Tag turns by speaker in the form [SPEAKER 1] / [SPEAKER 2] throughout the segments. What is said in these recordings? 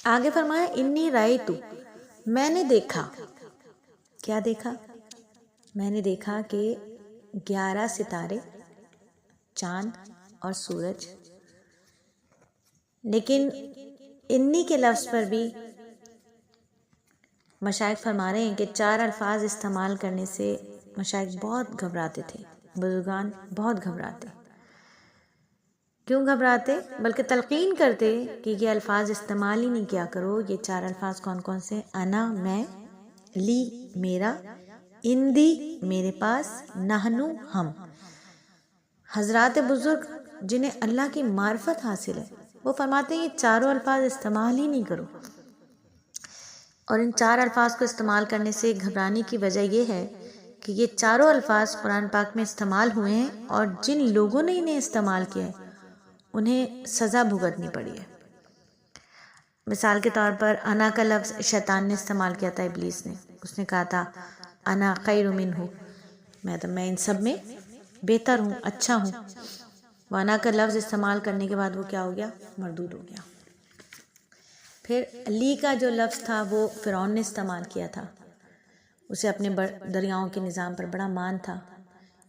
[SPEAKER 1] آگے فرمایا انی رأیتو، میں نے دیکھا. کیا دیکھا؟ میں نے دیکھا کہ 11 ستارے، چاند اور سورج. لیکن انی کے لفظ پر بھی مشائخ فرما رہے ہیں کہ 4 الفاظ استعمال کرنے سے مشائخ بہت گھبراتے تھے، بزرگان بہت گھبراتے. کیوں گھبراتے؟ بلکہ تلقین کرتے کہ یہ الفاظ استعمال ہی نہیں کیا کرو. یہ 4 الفاظ کون کون سے؟ انا میں، لی میرا، اندی میرے پاس، نحنو ہم. حضرات بزرگ جنہیں اللہ کی معرفت حاصل ہے وہ فرماتے ہیں یہ 4 الفاظ استعمال ہی نہیں کرو. اور ان 4 الفاظ کو استعمال کرنے سے گھبرانے کی وجہ یہ ہے کہ یہ 4 الفاظ قرآن پاک میں استعمال ہوئے ہیں اور جن لوگوں نے انہیں استعمال کیا ہے انہیں سزا بھگتنی پڑی ہے. مثال کے طور پر انا کا لفظ شیطان نے استعمال کیا تھا، ابلیس نے. اس نے کہا تھا انا خیر منہ، میں ان سب میں بہتر ہوں، اچھا ہوں. وہ انا کا لفظ استعمال کرنے کے بعد وہ کیا ہو گیا؟ مردود ہو گیا. پھر لی کا جو لفظ تھا وہ فرعون نے استعمال کیا تھا. اسے اپنے دریاؤں کے نظام پر بڑا مان تھا،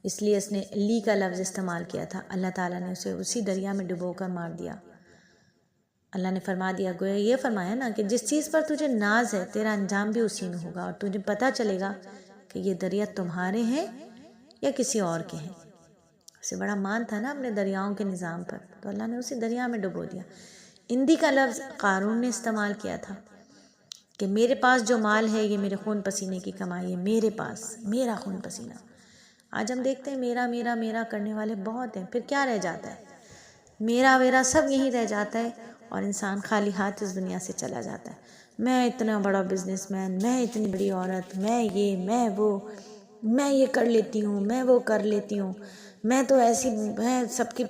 [SPEAKER 1] اس لیے اس نے لی کا لفظ استعمال کیا تھا. اللہ تعالیٰ نے اسے اسی دریا میں ڈبو کر مار دیا. اللہ نے فرما دیا، گویا یہ فرمایا نا کہ جس چیز پر تجھے ناز ہے تیرا انجام بھی اسی میں ہوگا، اور تجھے پتہ چلے گا کہ یہ دریا تمہارے ہیں یا کسی اور کے ہیں. اسے بڑا مان تھا نا اپنے دریاؤں کے نظام پر، تو اللہ نے اسی دریا میں ڈبو دیا. اندی کا لفظ قارون نے استعمال کیا تھا کہ میرے پاس جو مال ہے یہ میرے خون پسینے کی کمائی ہے، میرے پاس میرا خون پسینہ. آج ہم دیکھتے ہیں میرا میرا میرا کرنے والے بہت ہیں، پھر کیا رہ جاتا ہے؟ میرا ویرا سب یہیں رہ جاتا ہے اور انسان خالی ہاتھ اس دنیا سے چلا جاتا ہے. میں اتنا بڑا بزنس مین، میں اتنی بڑی عورت، میں یہ میں وہ، میں یہ کر لیتی ہوں، میں وہ کر لیتی ہوں، میں تو ایسی، میں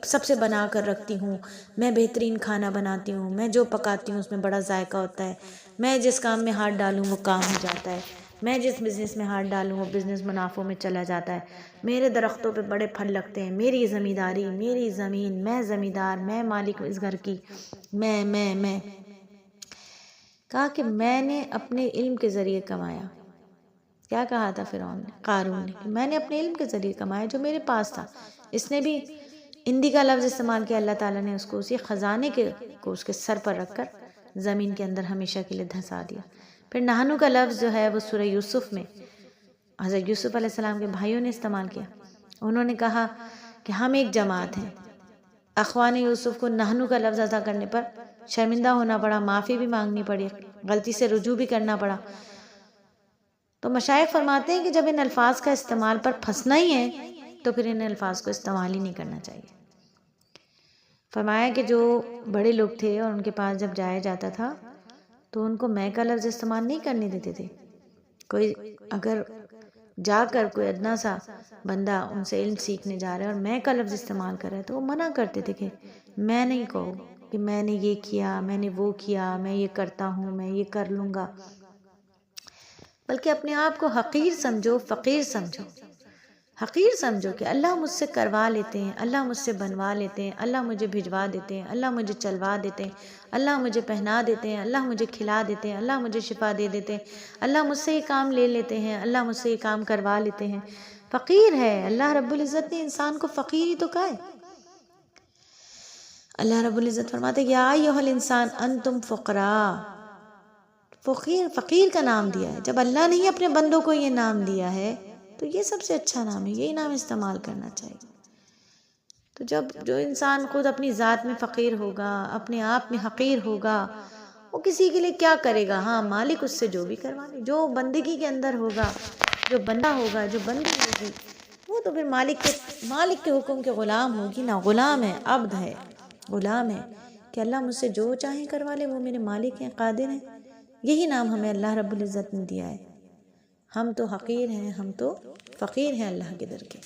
[SPEAKER 1] سب سے بنا کر رکھتی ہوں، میں بہترین کھانا بناتی ہوں، میں جو پکاتی ہوں اس میں بڑا ذائقہ ہوتا ہے، میں جس کام میں ہاتھ ڈالوں وہ کام ہو جاتا ہے، میں جس بزنس میں ہاتھ ڈالوں وہ بزنس منافعوں میں چلا جاتا ہے، میرے درختوں پہ بڑے پھل لگتے ہیں، میری زمینداری، میری زمین، میں زمیندار، میں مالک اس گھر کی، میں کہا کہ میں نے اپنے علم کے ذریعے کمایا. کیا کہا تھا فرعون نے، قارون نے، کہ میں نے اپنے علم کے ذریعے کمایا جو میرے پاس تھا. اس نے بھی اندی کا لفظ استعمال کیا. اللہ تعالیٰ نے اس کو اسی خزانے کو اس کے سر پر رکھ کر زمین کے اندر ہمیشہ کے لیے دھسا دیا. پھر نحنو کا لفظ جو ہے وہ سورہ یوسف میں حضرت یوسف علیہ السلام کے بھائیوں نے استعمال کیا. انہوں نے کہا کہ ہم ایک جماعت ہیں. اخوان یوسف کو نحنو کا لفظ ادا کرنے پر شرمندہ ہونا پڑا، معافی بھی مانگنی پڑی، غلطی سے رجوع بھی کرنا پڑا. تو مشائخ فرماتے ہیں کہ جب ان الفاظ کا استعمال پر پھنسنا ہی ہے تو پھر ان الفاظ کو استعمال ہی نہیں کرنا چاہیے. فرمایا کہ جو بڑے لوگ تھے اور ان کے پاس جب جایا جاتا تھا تو ان کو میں کا لفظ استعمال نہیں کرنے دیتے تھے. کوئی اگر جا کر کوئی ادنا سا بندہ ان سے علم سیکھنے جا رہا ہے اور میں کا لفظ استعمال کر رہا ہے تو وہ منع کرتے تھے کہ میں نہیں کہو کہ میں نے یہ کیا، میں نے وہ کیا، میں یہ کرتا ہوں، میں یہ کر لوں گا، بلکہ اپنے آپ کو حقیر سمجھو، فقیر سمجھو. حقیر سمجھو کہ اللہ مجھ سے کروا لیتے ہیں، اللہ مجھ سے بنوا لیتے ہیں، اللہ مجھے بھجوا دیتے ہیں، اللہ مجھے چلوا دیتے ہیں، اللہ مجھے پہنا دیتے ہیں، اللہ مجھے کھلا دیتے ہیں، اللہ مجھے شفا دے دیتے ہیں، اللہ مجھ سے یہ کام لے لیتے ہیں، اللہ مجھ سے یہ کام کروا لیتے ہیں. فقیر ہے. اللہ رب العزت نے انسان کو فقیر ہی تو کہا ہے. اللہ رب العزت فرماتے ہیں یا ایھا الانسان انتم فقراء. فقیر کا نام دیا ہے. جب اللہ نے ہی اپنے بندوں کو یہ نام دیا ہے تو یہ سب سے اچھا نام ہے، یہی نام استعمال کرنا چاہیے. تو جب جو انسان خود اپنی ذات میں فقیر ہوگا، اپنے آپ میں حقیر ہوگا، وہ کسی کے لیے کیا کرے گا؟ ہاں مالک اس سے جو بھی کروانے، جو بندگی کے اندر ہوگا، جو بندہ ہوگا، جو بندی ہوگی، وہ تو پھر مالک کے حکم کے غلام ہوگی نا. غلام ہے، عبد ہے، غلام ہے کہ اللہ مجھ سے جو چاہیں کروا لے، وہ میرے مالک ہیں، قادر ہیں. یہی نام ہمیں اللہ رب العزت نے دیا ہے. ہم تو حقیر ہیں، ہم تو فقیر ہیں اللہ کے در کے.